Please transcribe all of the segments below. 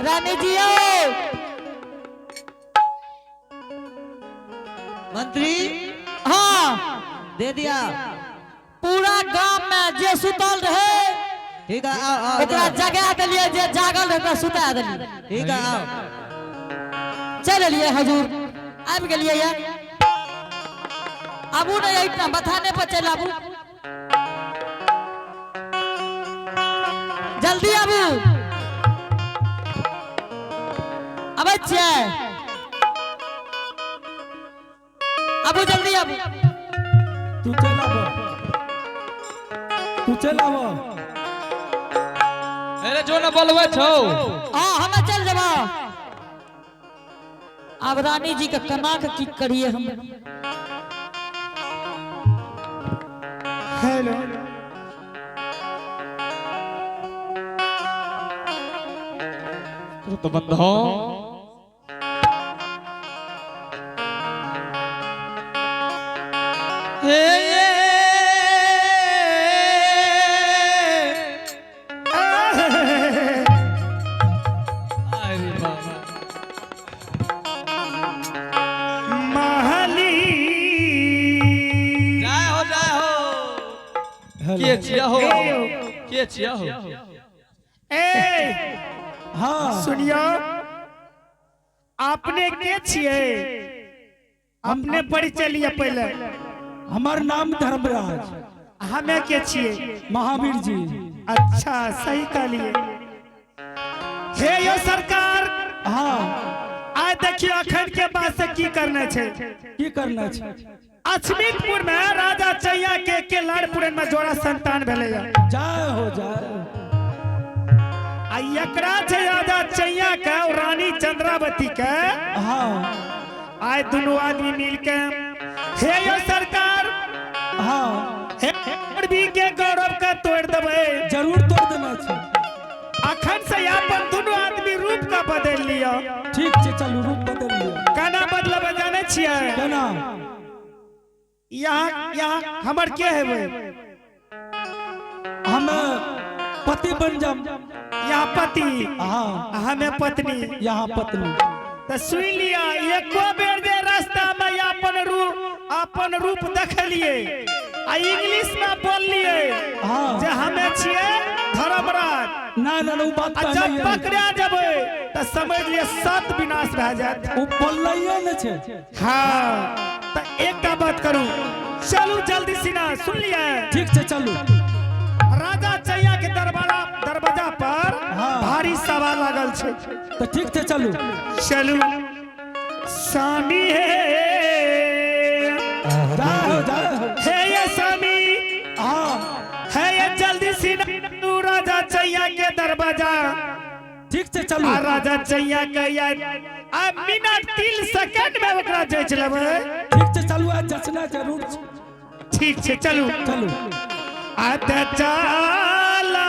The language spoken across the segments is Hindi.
रानी जी मंत्री हाँ दे दिया। पूरा गांव में जे सुतल रहे ठीक है आओ आओ ओकरा जगा दिलिए, जे जागल रहे ओकरा सुता दिलिए। ठीक है आओ। चल लिए हजूर आबि गेलिए ये आबू नहीं इतना बथाने पर चल आबू जल्दी आबू अब आबू जल्दी आबू तू चल आबो, तू चल आबो। अरे जो न बोलवे छौ हाँ हमें चल जबा। अब रानी जी का कना के की करिए हम। हेलो तो बंधो के छिया हो, के छिया हो। ए हाँ सुनियो आपने के छिए अपने परिचय लिया पहले। हमार नाम धर्मराज, हमें के छिए महावीर जी। अच्छा सही कहलिए। हे यो सरकार हाँ आज देखियो अखन के बाद से की करना छे। की करना छै? अछमीतपुर में राजा चैया के लाड़पुरन में जोड़ा संतान भेले। जाए हो जाए। आ एकरा छे राजा चैया के और रानी चंद्रावती के। हाँ आज दोनों आदमी मिलके हे यो सरकार हाँ हे भी के गौरव का तोड़ देबे। जरूर तोड़ देना छै। अखन से अपन दोनों आदमी रूप का बदल लियो। ठीक छै चलू रूप बदल लियो। काना बदलब जाने छिए केना? यहाँ हमर के हेबे? हम पति बन जाम। यहाँ पति हाँ हमें पत्नी। यहाँ पत्नी। तो सुन लिया एको बेर दे रास्ता में अपन रूप देख लिए आ इंग्लिश में बोल लिए हाँ जे हमें छिए धर्मराज। ना ना वो बात आ जब पकड़ा जबे तो समझ लिए सत विनाश भए जात। वो बोलैया न छै। हाँ तो एक का बात करूं चलू जल्दी सीना सुन लिया। ठीक छै चलू। राजा चैया के दरवाजा पर हाँ। भारी सभा लागल छे। तो ठीक छै चलू। चलू स्वामी जाओ जाओ। हे ये स्वामी हाँ है ये जल्दी सीना तू राजा चैया के दरवाजा। ठीक छै चलू। आ राजा चैया के आ मिनट 3 सेकंड में ओकरा जच लेबे। ठीक छै चलू। आज जचना जरूर छै। ठीक छे चलू चलू। आते चला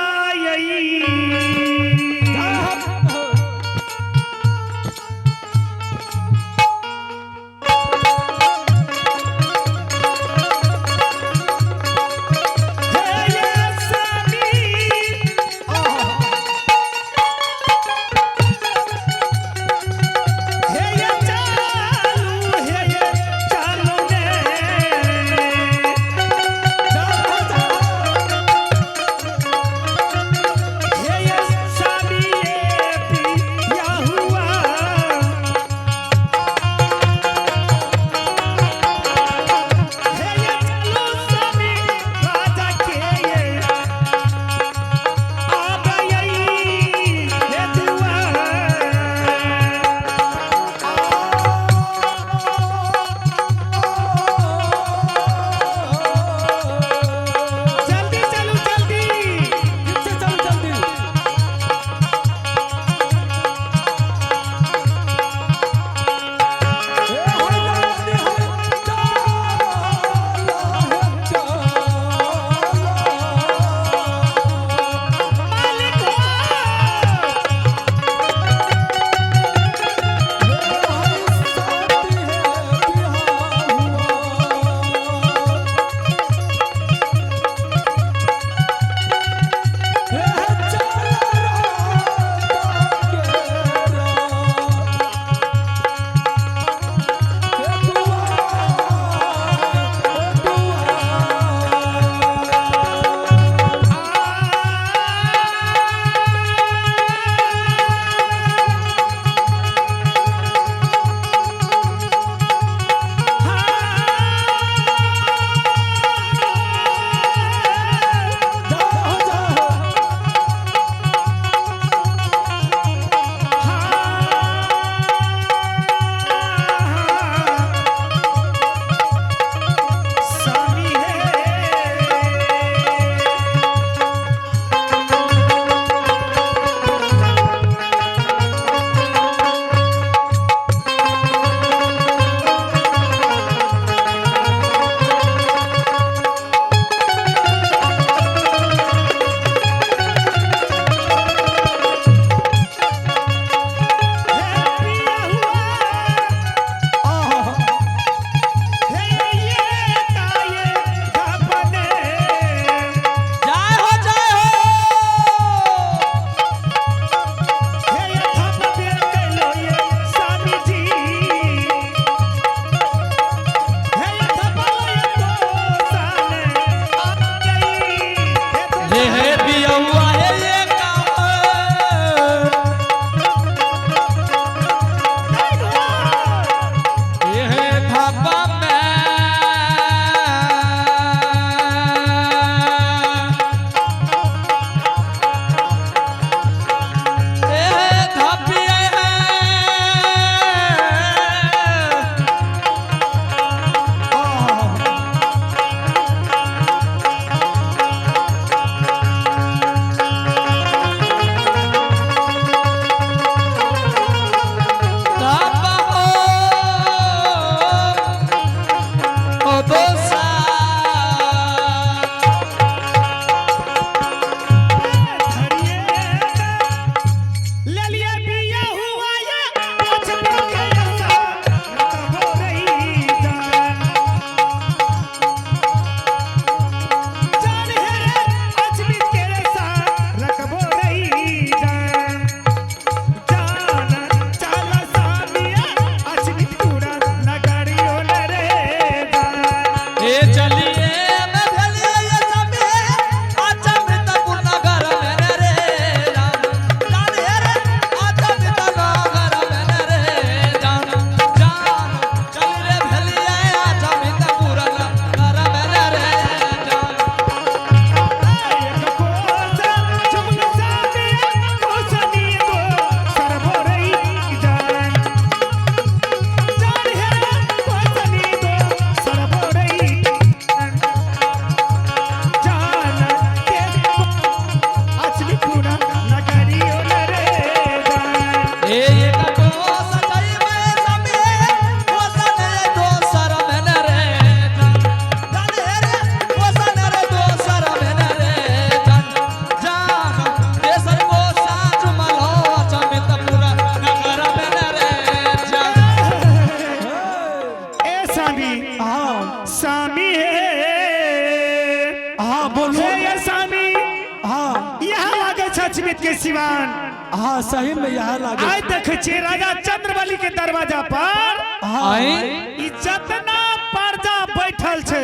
हाँ सही में यहाँ लागे आय देखे छी राजा चंद्रबली के दरवाजा पर हाँ ई जितना प्रजा बैठल छे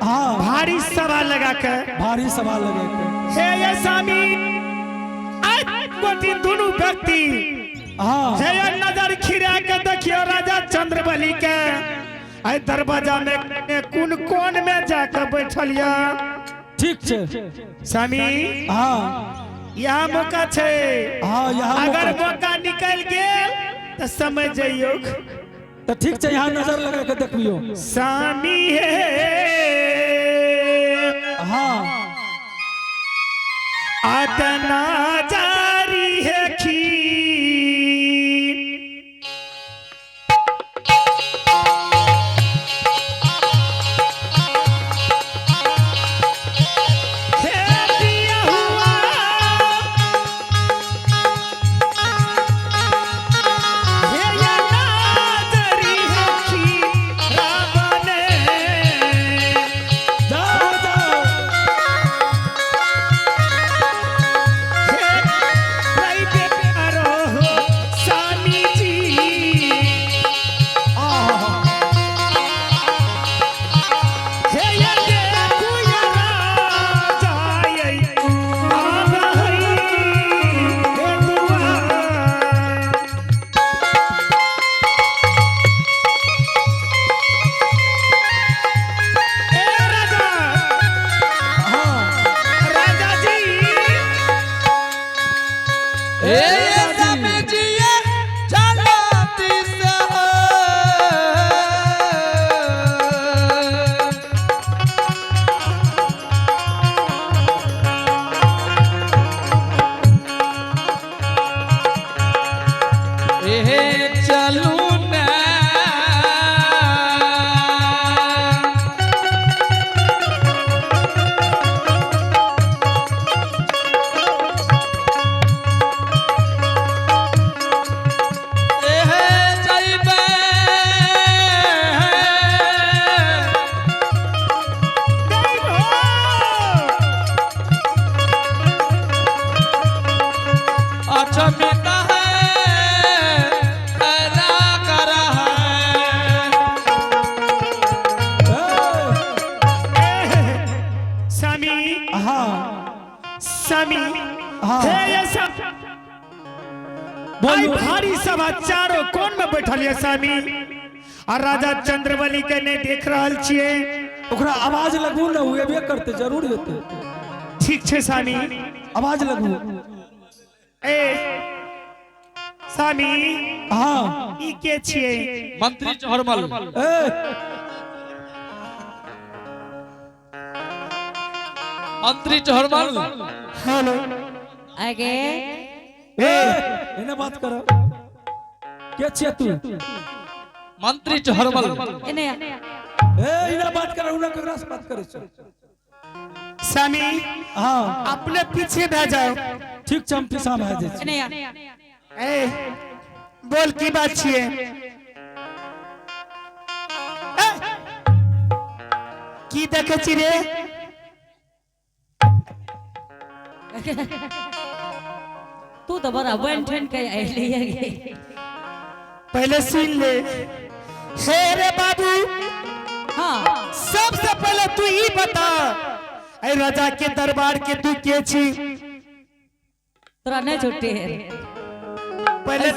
हाँ भारी सभा लगा के भारी सवाल लगे के। हे ये स्वामी आय गोटी दोनों व्यक्ति हाँ हे ये नजर खिरा के देखियो राजा चंद्रबली के आय दरवाजा में कौन कोन में जाके बैठल या ठीक छे स्वामी हाँ यहाँ मौका छे हाँ यहाँ अगर मौका- मौका निकल गेल तो समझ जाइयो तो ठीक छे यहाँ नजर लगा के देखियो स्वामी है हाँ आतना जारी है खीर है दिया हुआ है या नाजरी है खीर रावणे जाओ जाओ स्वामी जी हे या देखू या राजा ये आगई हे दुआ ए राजा राजा जी चलू ना अच्छा बेटा है करा करा स्वामी हाँ स्वामी हाँ। हे ये सब बोलो। भारी सभा चारों कोन में बैठल है स्वामी और राजा चंद्रबली के नहीं देख रहल छिए ओकरा आवाज लगू ना हुए भी करते जरूर होते ठीक छे स्वामी आवाज लगू ए स्वामी हाँ ई के छिए मंत्री चहरमल ए मंत्री चहरमल हेलो आगे ए इन्हें बात करो के छिए तू मंत्री चहरमल इन्हें ए इन्हें बात करो उन्हें केकरा से बात करे छो स्वामी हाँ अपने पीछे भे जाओ ठीक चमटी साम है जे इन्हें ए बोल की बात छिए ए, की देखे छी रे तू तो बड़ा बन ठन के आइली है पहले सुन ले हे रे बाबू हाँ सबसे पहले तू ही बता ऐ राजा के दरबार के तू के छी तोरा नहीं छुट्टी है पहले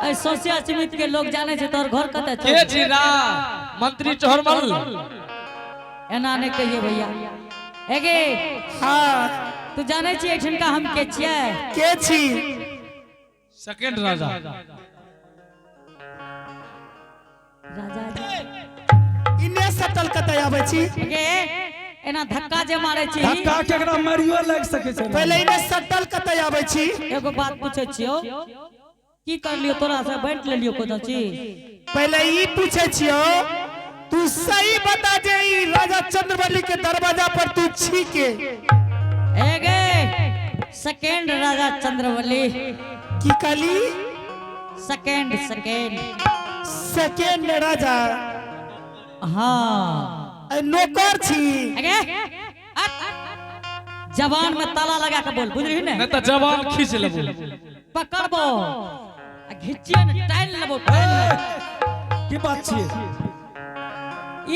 ऐ सोसिया समिति के लोग जाने छे तोर घर कते के छे छी ना मंत्री चहरमल एना नहीं कहिए भैया एगे हाँ तू जाने छी एकठन का हम के छिए के छी सेकंड राजा राजा जी इने सटल कतय आबै छी एगे एना धक्का जे मारे छी धक्का केकरा मारियो लग सके छै पहले इने सटल कतय आबै छी एगो बात पूछे छियो की कर लियो तोरा से बैठ ले लियो कोनो चीज पहले ई पूछे छियो तू सही बता जे ई राजा चंद्रबली के दरवाजा पर तू छी के एगे सेकंड राजा चंद्रवली की कहली सेकंड सेकेंड राजा हाँ ऐ नौकर छी एगे जवान में ताला लगा के बोल बुझ रही नहीं ने तो जवान खींच लेबो पकड़बो आ घिचिए न टाइल लेबो टाइल लेबो। की बात छियै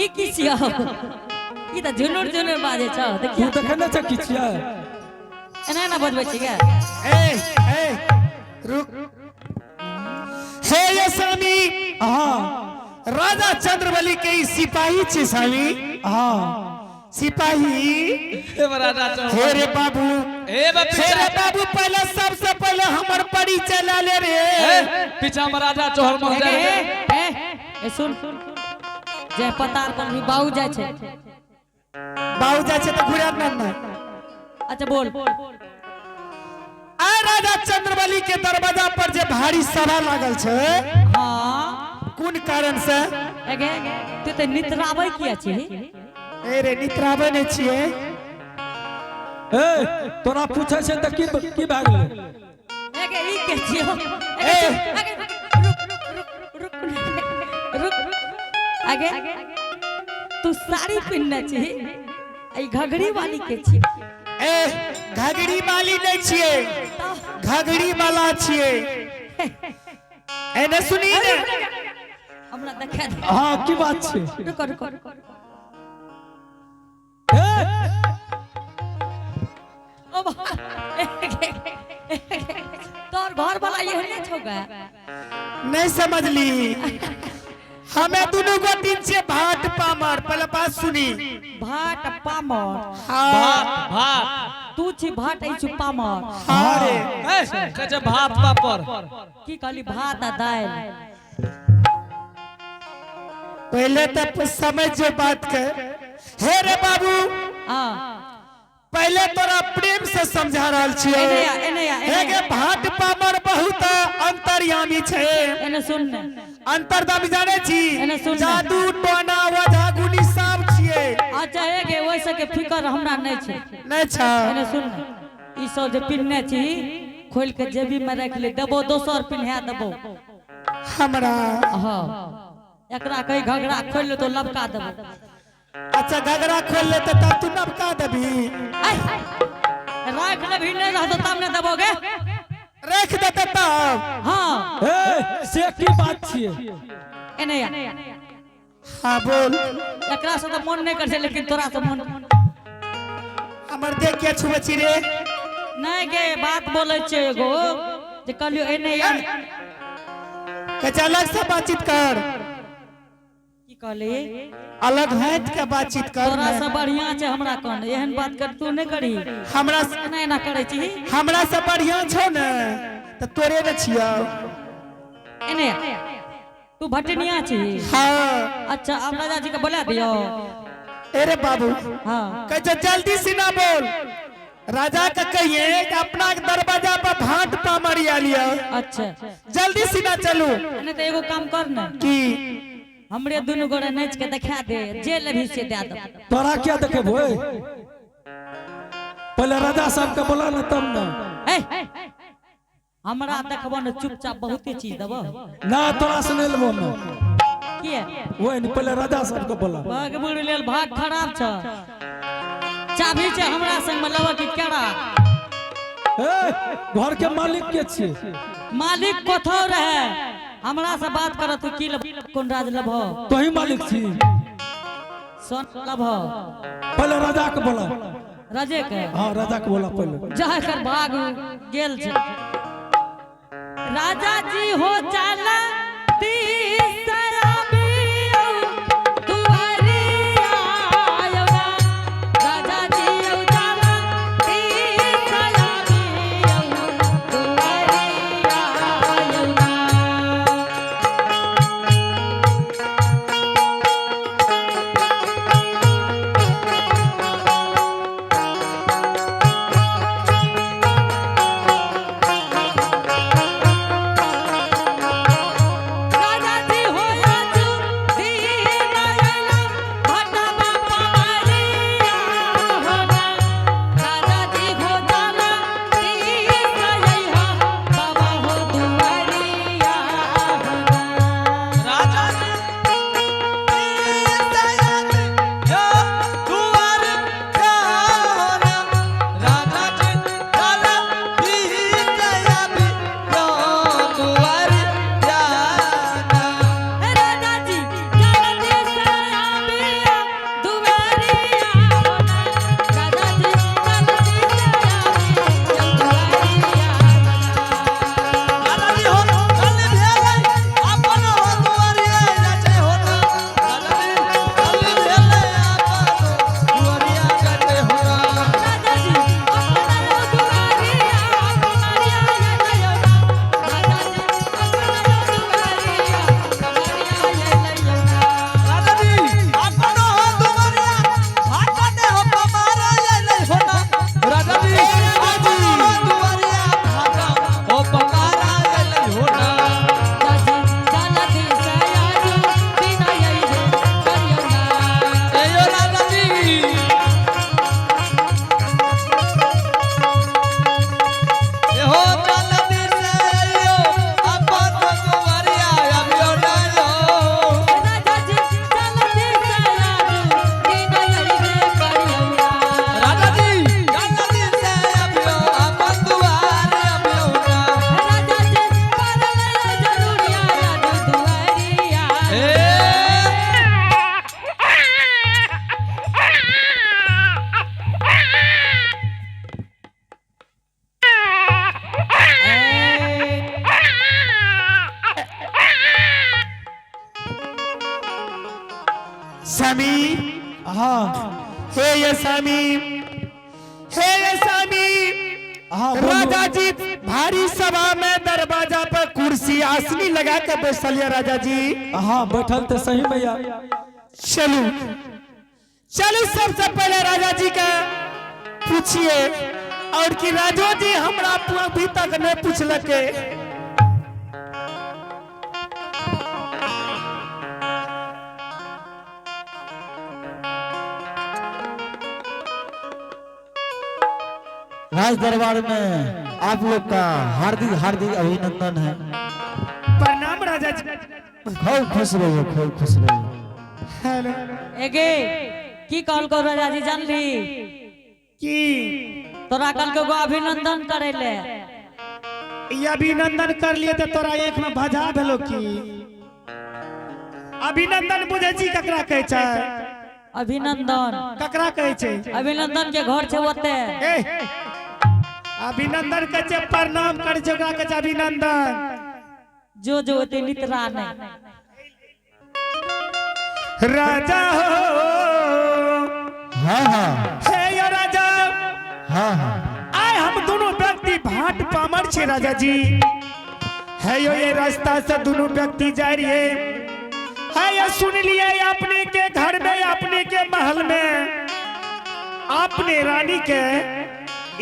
ई की छियो ई त झुनुर झुनुर बाजे छ तू देखिया देखे न छ की छियै एना ना बजबै छी के ए रुक हे ये स्वामी हाँ राजा चंद्रबली के ई सिपाही छी स्वामी हाँ सिपाही ए महाराजा चौहान हे रे बाबू ए बाप हे रे बाबू पहले सबसे पहले हमर परिचय ला ले रे पीछा महाराजा चौहान ए ए ए सुन जे पतार पर भी बाऊ जाय छै बाबू जाय छै त घुरा ना अच्छा बोल आ राजा चंद्रबली के दरवाजा पर जे भारी सभा लागल छै हां कोन कारण से एगे तू त नितराबै किया छी ए रे नितराबै नै छियै ए तोरा पूछे छै त की भए गेलै एगे ई के छियो ए रुक आगे तू साड़ी पहनने छी आई घघरी वाली के छी ए घघरी वाली नै छियै घघरी वाला छियै एने सुनी ने हमरा देखा दे हाँ की बात छै रुक रुक ए ओ तोर घर वाला ये नहीं छोगा नहीं समझली हमें दोनों को तीन से भाट पामर पहले बात सुनी भाट पामर भात हाँ भात तू छी भाट आई छु पामर हाँ रे ए कजे भात पापड़ की कहली भात आ दाल पहले तो समझ जो बात कर हे रे बाबू हां पहले तोरा प्रेम से समझा रहल छियै एने हेगे भाट पामर बहुत अंतर्यामी छै एने सुन ने अंतर्यामी जाने छी एने सुन ने। जादू टोना वधा गुनी सब छियै अच्छा एगे वैसे के फिकर हमरा नहीं छै नहीं छ एने सुन ने ई सब जे पिन्ने छी खोल के जेबी में रख ले देबो दोसर पिन्हा देबो हमरा हां एकरा कई घगरा खोल ले तो लबका देबो अच्छा घगरा खोल ले तो तब तू नबका देबी राख ले भी नहीं रहतो तब ने देबोगे रख देते तब हां ए से की बात छियै एने हाँ बोल एकरा से तो मन नहीं कर छै लेकिन तोरा से मन हमर देख के छुबे छी रे नहीं गे बात बोले छै एगो जे कहलियो एने कचा अलग से बातचीत कर की कहली अलग हट के बातचीत कर तोरा से बढ़िया छै हमरा कोन एहन बात कर तू नहीं करी हमरा एना एना करे छी हमरा से बढ़िया छौ ने त तोरे न छियो एने तू भटनिया छी हाँ अच्छा अब राजा जी के बुला दियो अरे बाबू हां कह जल्दी से ना बोल राजा का कहिए कि अपना दरवाजा पर भाट पामरिया लिया अच्छा जल्दी से ना चलो एने तो एगो काम कर ना की हमरे दुनु गोरे नाच के दिखा दे जेल भी से दे दो तोरा क्या देखेबो पहले राजा साहब के बोला न तब न ए हमरा देखबो न चुपचाप बहुते चीज देबो ना तोरा से नहीं लेबो न के ओए नहीं पहले राजा साहब के बोला भाग बुड़ लेल भाग खराब छ चाबी छै हमरा संग में लेबो की केड़ा ए घर के मालिक के छियै मालिक कोथौ रहे हमरा से बात कर तू की कोन राज लभ तो ही मालिक छी सोन लभ पहले राजा के बोला राजे के हाँ राजा के बोला पहले जा कर भाग गेल छै राजा जी हो चाला तीसरा बियो दुआरिया आयोना राजा जी हो चाला तीसरा बियो दुआरिया आयोना स्वामी हाँ हे ये स्वामी हे ये स्वामी हाँ बोलो। राजा जी भारी सभा में दरवाजा पर कुर्सी आसनी लगा के बैठल है राजा जी। हाँ बैठल तो सही भैया। चलू चलू सबसे पहले राजा जी का पूछिए और कि राजो जी हमरा अभी तक नहीं पूछलके। राज दरबार में आप लोग का हार्दिक हार्दिक अभिनंदन है। प्रणाम राजा जी। खूब खुश रहिए, खूब खुश रहिए। हेलो एगे की कॉल को राजा जी जानली की तोरा कल के अभिनंदन करे ले ये अभिनंदन कर लिए तो तोरा एक में भजा भेलो की अभिनंदन बुझे छी ककरा कहै छै? अभिनंदन ककरा कहै छै? अभिनंदन के घर छै ओते ए अभिनंदन कहै छै प्रणाम करै छै ओकरा कहै छै अभिनंदन। जो जो ओते नितरा नहीं राजा हो हाँ हाँ हे या राजा हाँ हाँ आय हम दोनों व्यक्ति भाट पामर छे राजा जी। है यो ये रास्ता से दोनों व्यक्ति जा रहे है ये सुन लिए अपने के घर में अपने के महल में अपने रानी के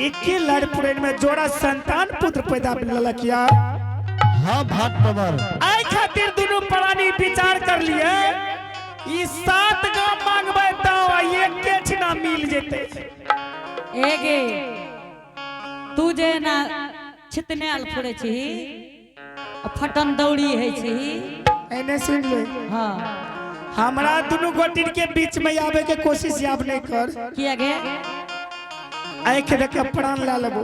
एक ही लड़पुरेन में जोड़ा संतान पुत्र पैदा ललकिया। हाँ भाट पवर आई खातिर दोनों प्राणी विचार कर लिए ई 7 गांव मांगबे तो एक केठना मिल जेते। एगे तू जे ना छितनेल फुरे छी फटन दौड़ी है छी एने सुन ले हाँ हमरा दोनों गोटिन के बीच में आवे के कोशिश आप नहीं कर किया गे आंख देख के प्राण ला लेबो।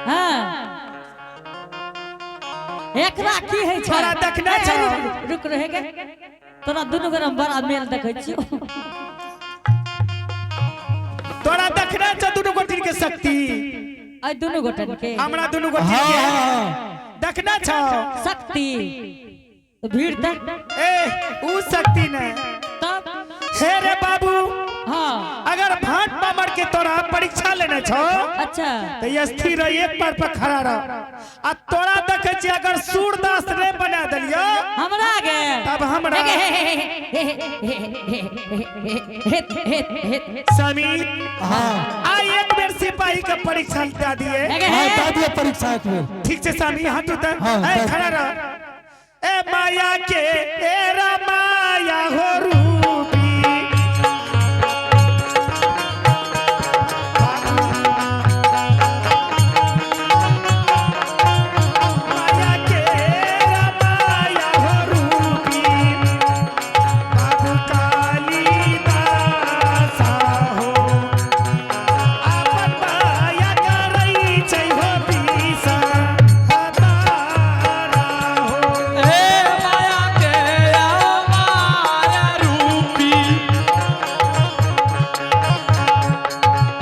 हाँ एकरा की है छै छोरा देखना छै रुक रहे गे तोरा दुनु गरम बड़ा मेल देखै छियो तोरा देखना छै दोनों गोटिन के शक्ति आई दुनु गोटन के हमरा दोनों गोटिन हाँ के हाँ देखना छ शक्ति तो भीड़ तक ए ऊ शक्ति ने तब हे रे बाबू हाँ अगर भाट पामर के तोरा परीक्षा लेने छो अच्छा तो ये स्थिर रह एक पैर पर खड़ा रह आ तोरा देखे छी अगर सूरदास ने बना दलियो हमरा गे तब हमरा समीर हाँ आ एक बेर सिपाही के परीक्षा दे दिए। हाँ दादी परीक्षा एक बेर। ठीक छै समीर हाथ उठा हाँ, ए हाँ। खड़ा रह ए माया के तेरा माया हो रूपी माया के तेरा माया हो रूपी बाबू कालिदास हो आपन माया करई छै हो पीसा हतारा हो। हे माया के माया रूपी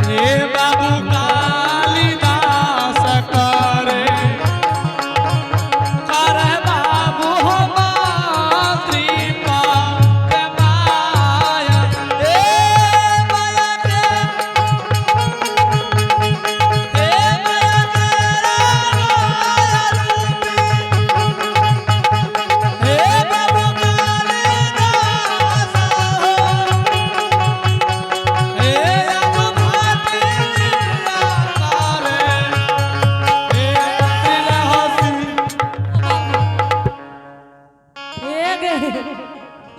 हे बाबू कालिदास करे अरे बाबू हो मातृ के माया हे माया के हे माया के माया रूपी हे बाबू कालिदास हो हे बाबू भाटी करे हे तिलहसी एगे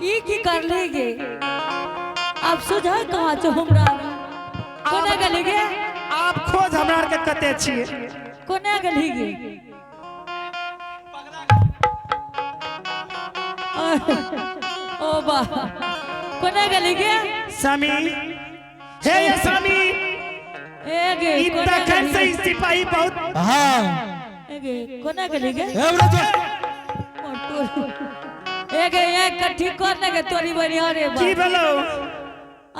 ई की कर ले गे अब सुझा कहाँ छो हमरा कोने गली गे आप खोज हमरा आर के कते छिए कोने गली गे ओ बा कोने गली गे समी हे ये समी एगे ई कोने तखन से गली ई सिपाही बहुत हाँ एगे कोने गली गे एवरे जो एगे एक कट्ठी करने के तोरी बनी अरे बा की भेलो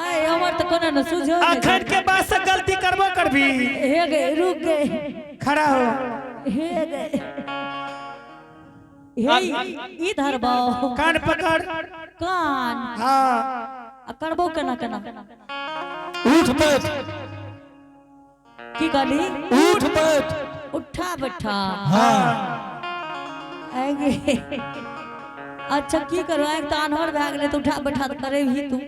आय हमर तो कोने न सुझो अखन के बाद से गलती करबो करबी हे गे रुक गे खड़ा हो हे गे हे इधर बाओ कान पकड़। कान हाँ आ करबो केना केना उठ बैठ की कहली उठ बैठ उठा बैठा हाँ आगे अच्छा की करो एक तो अनहर भए गेलै तो उठा बैठा तो करे भी तू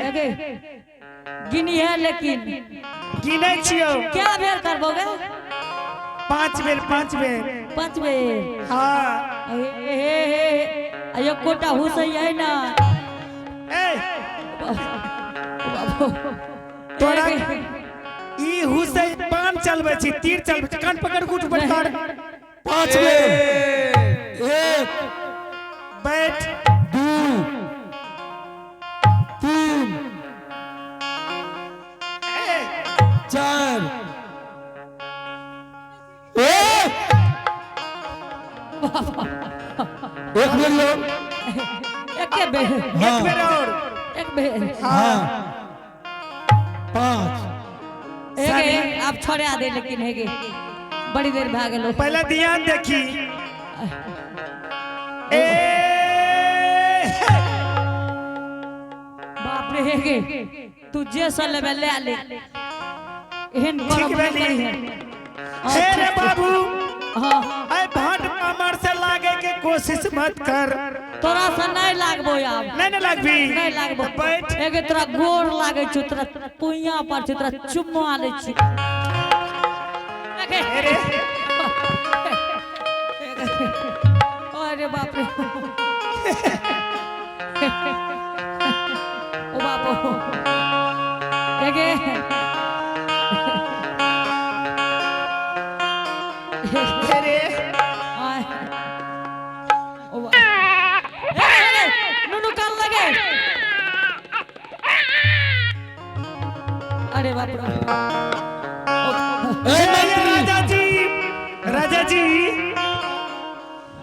आगे गिनी है लेकिन गिनै छियो। क्या बेर करबोगे 5 बेर 5 बेर। 5 बेर हाँ अयो कोटा हुसै है ना ए बाबू तोरा ई हुसै पान चलबै छी तीर चलबै छी कान पकड़ उठ बैठ कर 5 बेर 1 बैठ 2 3 4 एक बेर लो एक बेर एक बेर और एक बेर हाँ 5 हेगे अब छोड़ा दे लेकिन हेगे बड़ी देर भाग गेलो पहले ध्यान देखी। ए बाप रे हेगे तू जे सल ले ले एहन ठीक बेली हे रे बाबू हां ए भाट पामर से लागे के कोशिश मत कर। तोरा से नहीं लागबो यार नहीं लगबी नहीं लागबो बैठ हेगे तोरा गोर लागे छु तोरा पुइया पर छु तोरा चुम्मा ले छु अरे अरे बाप रे ओ बाबू हेगे अरे नुनु कान लगे अरे बाप रे राजा जी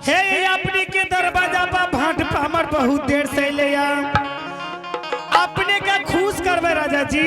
हे अपने के दरवाजा पर भाट पामर बहुत देर से ले अपने का खुश करवे राजा जी।